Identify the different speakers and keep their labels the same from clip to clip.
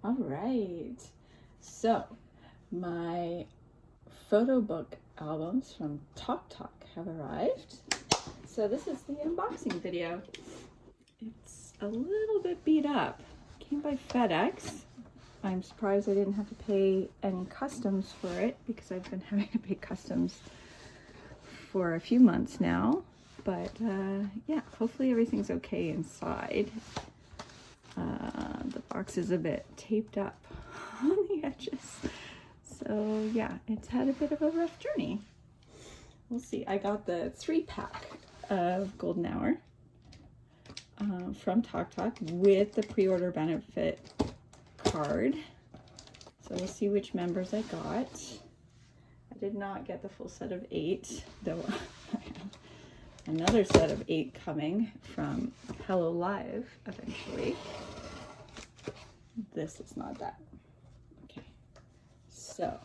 Speaker 1: All right, so my Photobook albums from TOKTOQ have arrived. So this is the unboxing video. It's a little bit beat up. Came by FedEx. I'm surprised I didn't have to pay any customs for it because I've been having to pay customs for a few months now. But yeah, hopefully everything's okay inside. The box is a bit taped up on the edges. So yeah, it's had a bit of a rough journey. We'll see. I got the 3-pack of Golden Hour from TOKTOQ with the pre-order benefit card. So we'll see which members I got. I did not get the full set of 8, though I have another set of 8 coming from Hello Live eventually. This is not that. Okay, so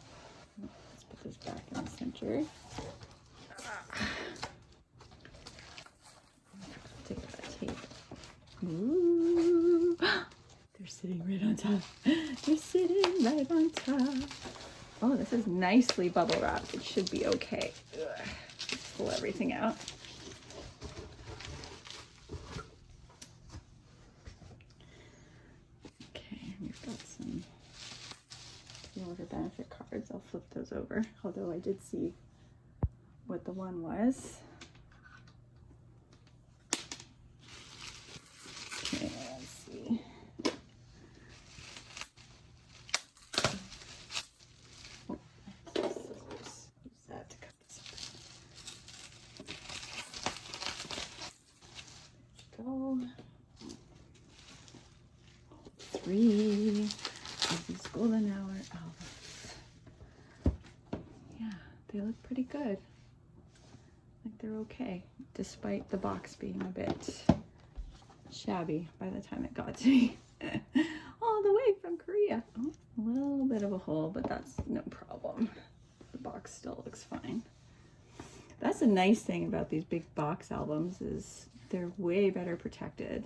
Speaker 1: let's put this back in the center. Take that tape. Ooh, they're sitting right on top. They're sitting right on top. Oh, this is nicely bubble wrapped. It should be okay. Ugh. Pull everything out. Got some pre-order benefit cards. I'll flip those over, although I did see what the one was. Okay, let's see. Oh, scissors. Use that to cut this open. There we go. 3 of these Golden Hour albums. Yeah, they look pretty good. Like they're okay, despite the box being a bit shabby by the time it got to me. All the way from Korea. Oh, a little bit of a hole, but that's no problem. The box still looks fine. That's a nice thing about these big box albums is they're way better protected.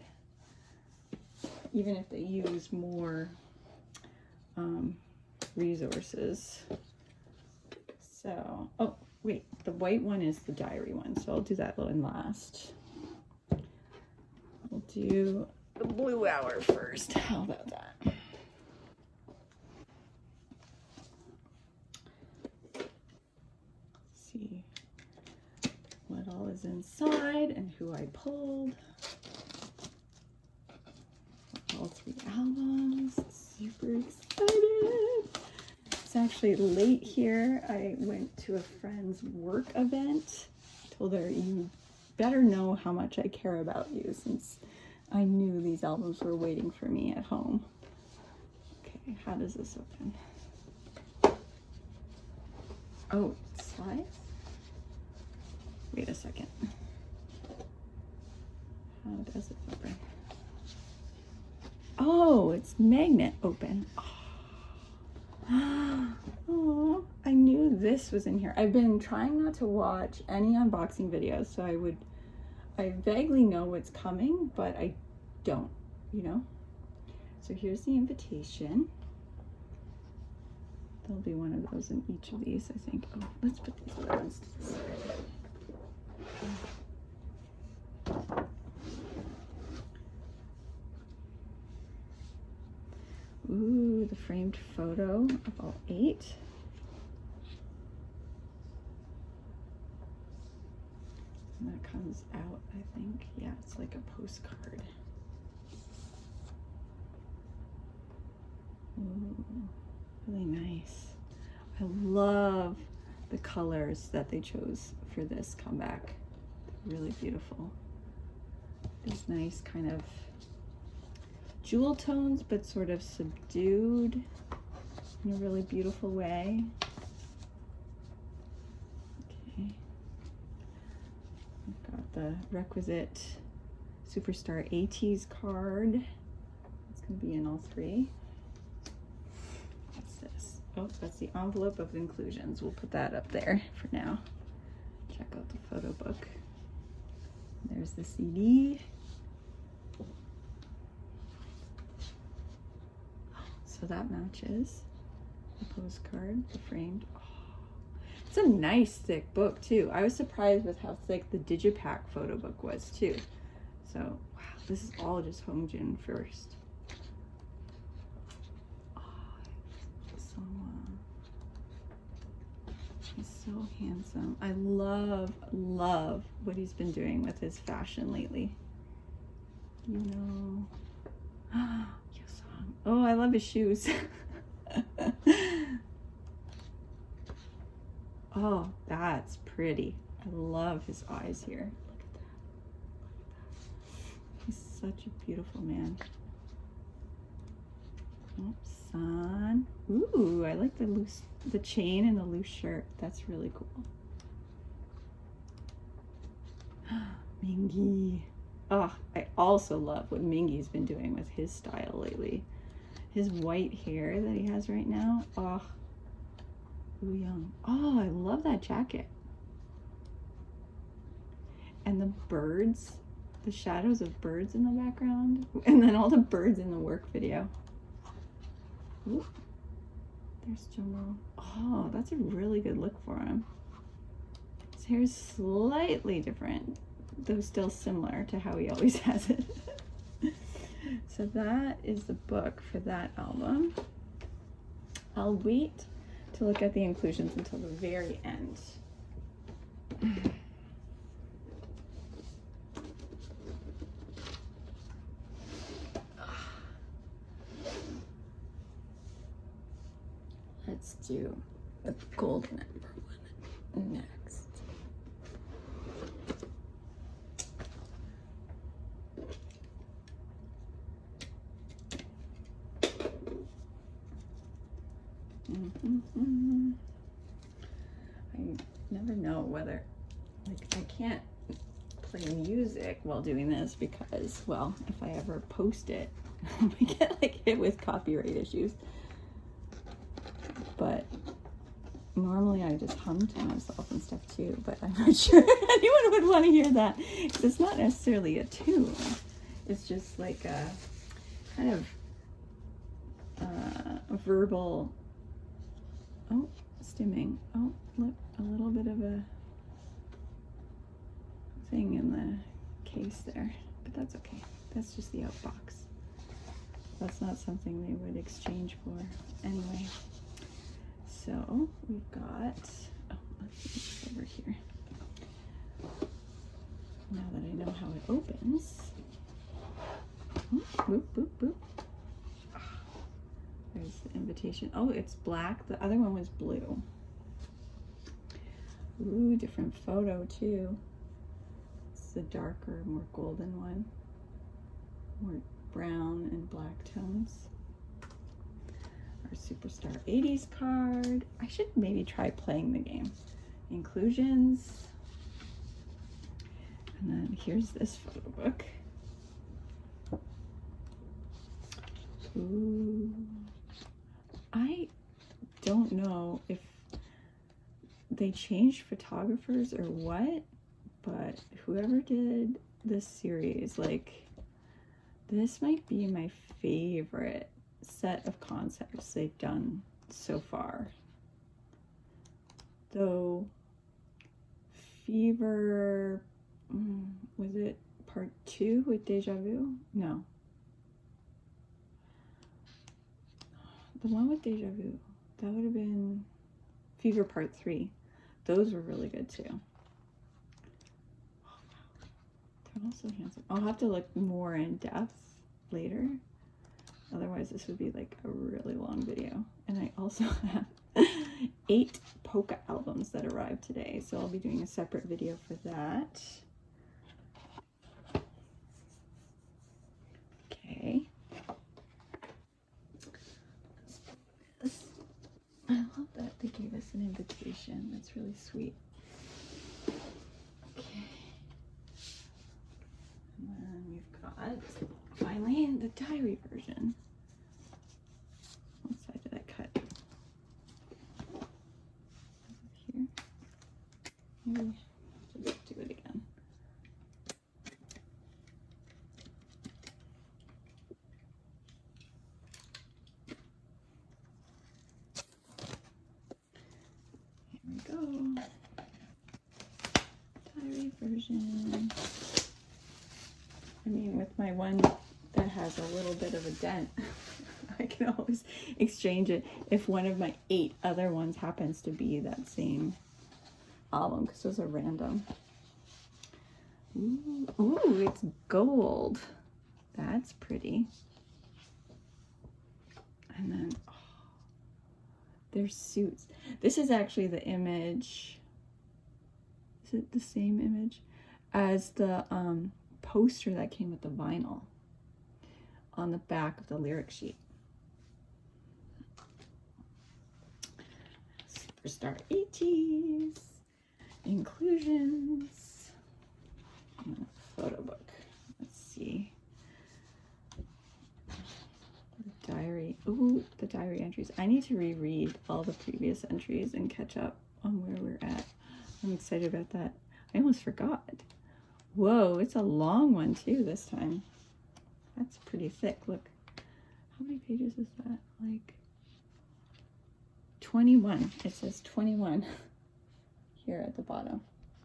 Speaker 1: Even if they use more resources. So, oh wait, the white one is the diary one, so I'll do that one last. We'll do the Blue Hour first. How about that? Let's see what all is inside and who I pulled. All 3 albums. Super excited. It's actually late here. I went to a friend's work event. Told her, you better know how much I care about you, since I knew these albums were waiting for me at home. Okay, how does this open? Oh, it slides? Wait a second. How does it open? Oh, it's magnet open. Oh, I knew this was in here. I've been trying not to watch any unboxing videos, so I vaguely know what's coming, but I don't, you know? So here's the invitation. There'll be one of those in each of these, I think. Oh, let's put these other ones to the side. Ooh, the framed photo of all 8. And that comes out, I think. Yeah, it's like a postcard. Ooh, really nice. I love the colors that they chose for this comeback. They're really beautiful. These nice kind of jewel tones, but sort of subdued in a really beautiful way. Okay. I've got the requisite Superstar ATEEZ card. It's going to be in all 3. What's this? Oh, that's the envelope of inclusions. We'll put that up there for now. Check out the photo book. There's the CD. So that matches the postcard, the framed. Oh, it's a nice thick book too. I was surprised with how thick the Digipack photo book was too. So, wow, this is all just Hongjin first. Oh, so, he's so handsome. I love what he's been doing with his fashion lately. You know, oh, I love his shoes. Oh, that's pretty. I love his eyes here. Look at that. He's such a beautiful man. Oh, sun. Ooh, I like the chain and the loose shirt. That's really cool. Mingi. Oh, I also love what Mingi's been doing with his style lately. His white hair that he has right now. Oh, Young. Oh, I love that jacket. And the birds, the shadows of birds in the background, and then all the birds in the work video. Ooh, there's Jumbo. Oh, that's a really good look for him. His hair is slightly different, though still similar to how he always has it. So that is the book for that album. I'll wait to look at the inclusions until the very end. Let's do the golden ember one next. I never know whether, like, I can't play music while doing this because, well, if I ever post it, I get like hit with copyright issues. But normally I just hum to myself and stuff too, but I'm not sure anyone would want to hear that because it's not necessarily a tune. It's just like a kind of a verbal, oh, stimming. Oh, look, a little bit of a thing in the case there, but that's okay. That's just the outbox. That's not something they would exchange for anyway. So we've got, oh, let's put this over here. Now that I know how it opens. Oh, boop, boop, boop. There's the invitation. Oh, it's black. The other one was blue. Ooh, different photo too. It's the darker, more golden one. More brown and black tones. Our Superstar 80s card. I should maybe try playing the game. Inclusions. And then here's this photo book. Ooh. I don't know if they changed photographers or what, but whoever did this series, like, this might be my favorite set of concepts they've done so far. Though Fever, was it part 2 with Deja Vu? No. The one with Deja Vu, that would have been Fever part 3. Those were really good too. Oh, wow. They're all so handsome. I'll have to look more in depth later. Otherwise, this would be like a really long video. And I also have 8 polka albums that arrived today. So I'll be doing a separate video for that. Okay. I love that they gave us an invitation. That's really sweet. Okay. And then we've got, finally, the diary version. What side did I cut? Here. Maybe just do it again. inclusion. I mean, with my one that has a little bit of a dent, I can always exchange it if one of my 8 other ones happens to be that same album, because those are random. Ooh, it's gold. That's pretty. And then, oh, their suits. This is actually the image. Is it the same image as the poster that came with the vinyl on the back of the lyric sheet? Superstar ATEEZ. Inclusions. Photobook. Let's see. The diary. Ooh, the diary entries. I need to reread all the previous entries and catch up on where we're at. I'm excited about that. I almost forgot. Whoa, it's a long one too this time. That's pretty thick. Look. How many pages is that? Like 21. It says 21 here at the bottom.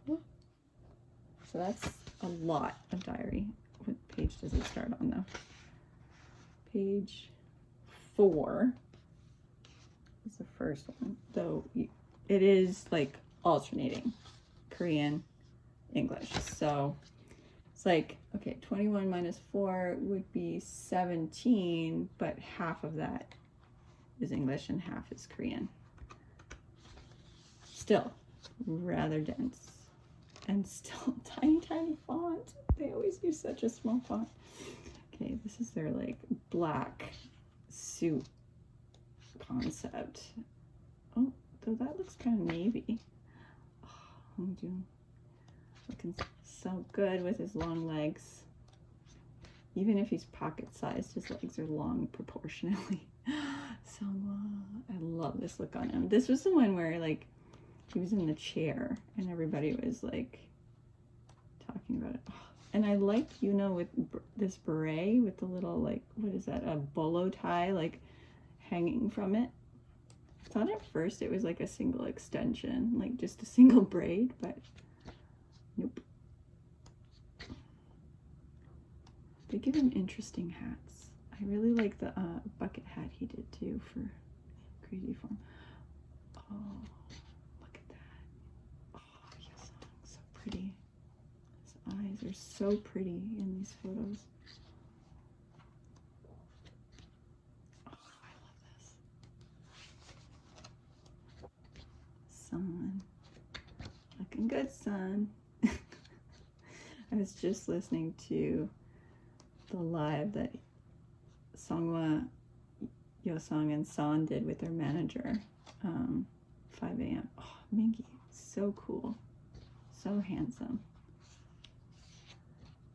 Speaker 1: So that's a lot of diary. What page does it start on though? Page 4 is the first one, though it is like alternating Korean, English. So it's like, okay, 21 minus 4 would be 17, but half of that is English and half is Korean. Still rather dense. And still tiny, tiny font. They always use such a small font. Okay, this is their like black suit concept. Oh, though that looks kind of navy. Oh, Hongjoong looking so good with his long legs. Even if he's pocket-sized, his legs are long proportionally. Sungwa, I love this look on him. This was the one where like he was in the chair and everybody was like talking about it. Oh, and I like, you know, with this beret with the little like, what is that, a bolo tie like hanging from it. I thought at first it was like a single extension, like just a single braid, but nope. They give him interesting hats. I really like the bucket hat he did too for Crazy Form. Oh, look at that. Oh, yes, so pretty. His eyes are so pretty in these photos. Oh, I love this. Son. Looking good, son. I was just listening to the live that Songhwa, Yosong, and Son did with their manager, 5 a.m. Oh, Mingi, so cool, so handsome.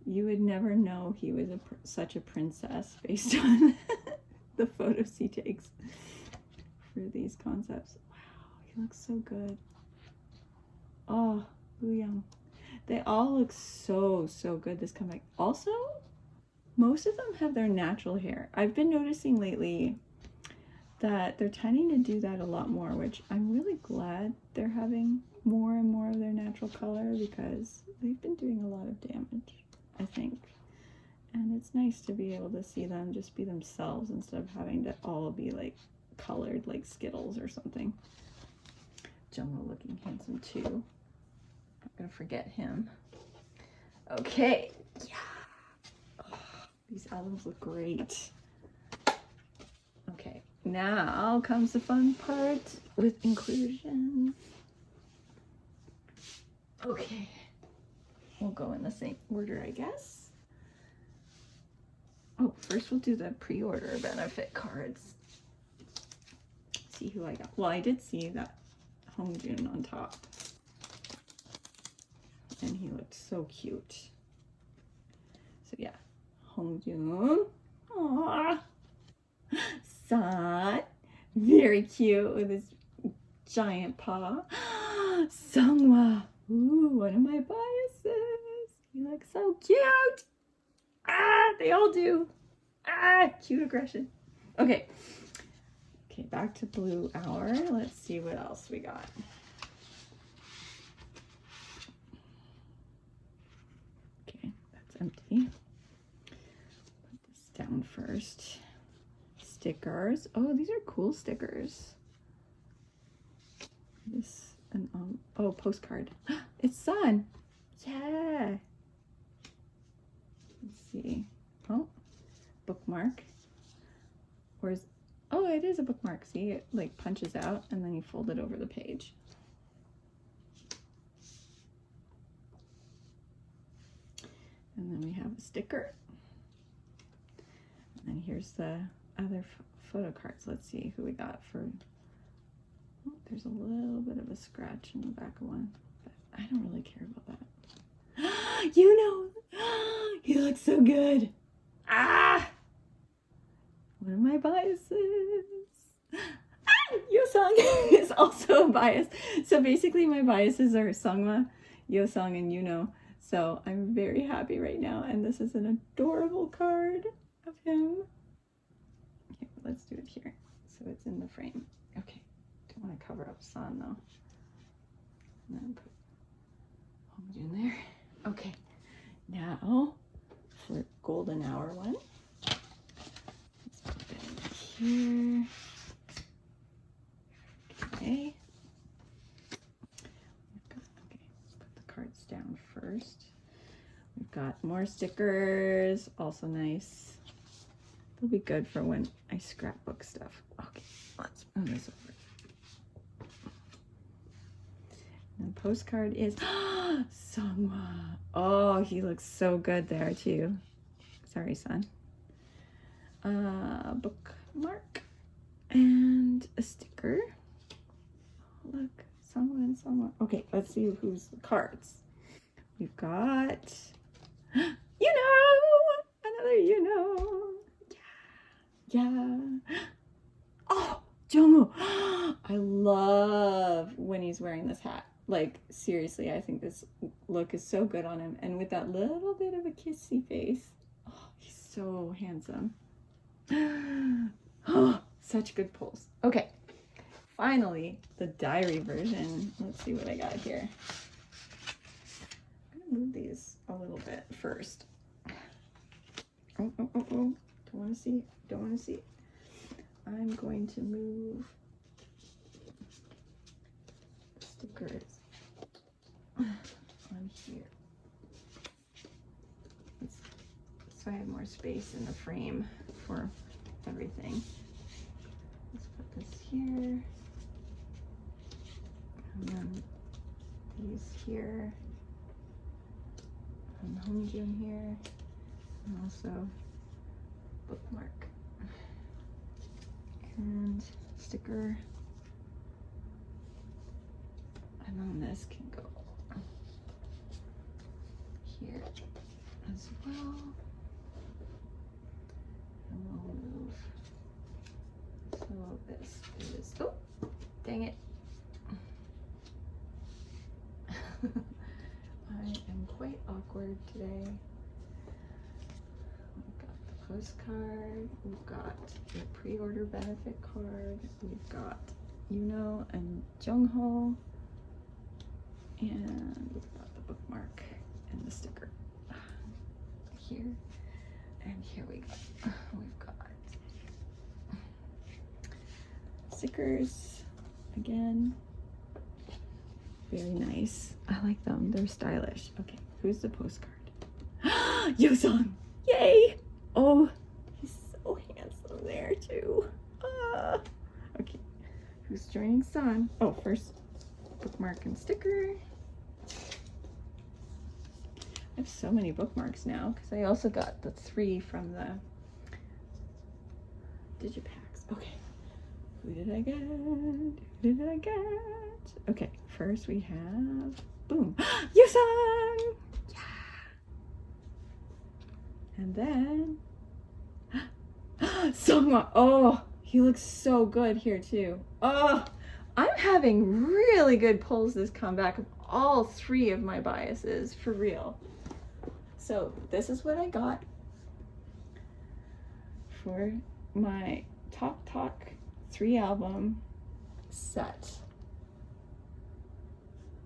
Speaker 1: You would never know he was such a princess based on the photos he takes for these concepts. Wow, he looks so good. Oh, Wooyoung. They all look so, so good this comeback. Also, most of them have their natural hair. I've been noticing lately that they're tending to do that a lot more, which I'm really glad they're having more and more of their natural color, because they've been doing a lot of damage, I think. And it's nice to be able to see them just be themselves instead of having to all be like colored like Skittles or something. Jungwoo looking handsome too. Not gonna forget him. Okay, yeah. These albums look great. Okay, now comes the fun part with inclusion. Okay, we'll go in the same order, I guess. Oh, first we'll do the pre-order benefit cards. See who I got. Well, I did see that Hongjoong on top. And he looked so cute. So yeah. Hongjoong, aww, Son, very cute with his giant paw. Songhwa, ooh, one of my biases. He looks so cute. Ah, they all do. Ah, cute aggression. Okay, back to Blue Hour. Let's see what else we got. empty. Put this down first. Stickers. Oh, these are cool stickers. This and oh, postcard. It's sun. Yeah. Let's see. Oh, bookmark. Where's, oh, it is a bookmark. See, it like punches out and then you fold it over the page. And then we have a sticker. And then here's the other photo cards. Let's see who we got for, oh, there's a little bit of a scratch in the back of one, but I don't really care about that. You know, he looks so good. Ah! One of my biases. Yosung is also a bias. So basically my biases are Sungma, Yosung, and Yuno. So I'm very happy right now. And this is an adorable card of him. Okay, let's do it here. So it's in the frame. Okay, don't want to cover up Sun though. And then put Hongju in there. Okay, now for golden hour one. Let's put it in here. Okay. Okay, put the cards down first. We've got more stickers, also nice. They'll be good for when I scrapbook stuff. Okay, let's move this over. And the postcard is Sungwa. Oh, he looks so good there too. Sorry, son. Bookmark and a sticker. Oh, look, Sungwa and Sungwa. Okay, let's see who's the cards. We've got, you know, another you know. Yeah. Oh, Jungwoo. I love when he's wearing this hat. Like, seriously, I think this look is so good on him. And with that little bit of a kissy face. Oh, he's so handsome. Oh, such good pulls. Okay. Finally, the diary version. Let's see what I got here. I'm gonna move these a little bit first. Oh. Don't want to see. Don't want to see. I'm going to move stickers on here. So I have more space in the frame for everything. Let's put this here. And then these here. And Hongjun here. And also bookmark. And sticker. And then this can go here as well. And we'll move. So this is, oh, dang it. I am quite awkward today. We've got the postcard, we've got the pre-order benefit card, we've got Yuno and Jungho, and we've got the bookmark and the sticker here, and here we go. We've got stickers again. Very nice. I like them. They're stylish. Okay, who's the postcard? Yosung! Yay! Oh, he's so handsome there too. Okay, who's joining Sun? Oh, first bookmark and sticker. I have so many bookmarks now because I also got the 3 from the digipacks. Okay, who did I get? Who did I get? Okay, first we have, boom, Yosung! Yeah! And then, Sungwa. Oh, he looks so good here too. Oh, I'm having really good pulls this comeback of all 3 of my biases, for real. So this is what I got for my TOKTOQ 3 album set.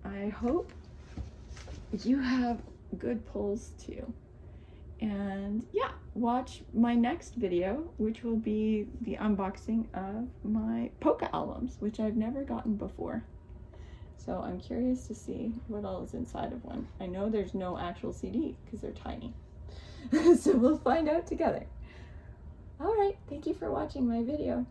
Speaker 1: I hope you have good pulls too. And yeah, watch my next video, which will be the unboxing of my polka albums, which I've never gotten before. So I'm curious to see what all is inside of one. I know there's no actual CD because they're tiny. So we'll find out together. All right, thank you for watching my video.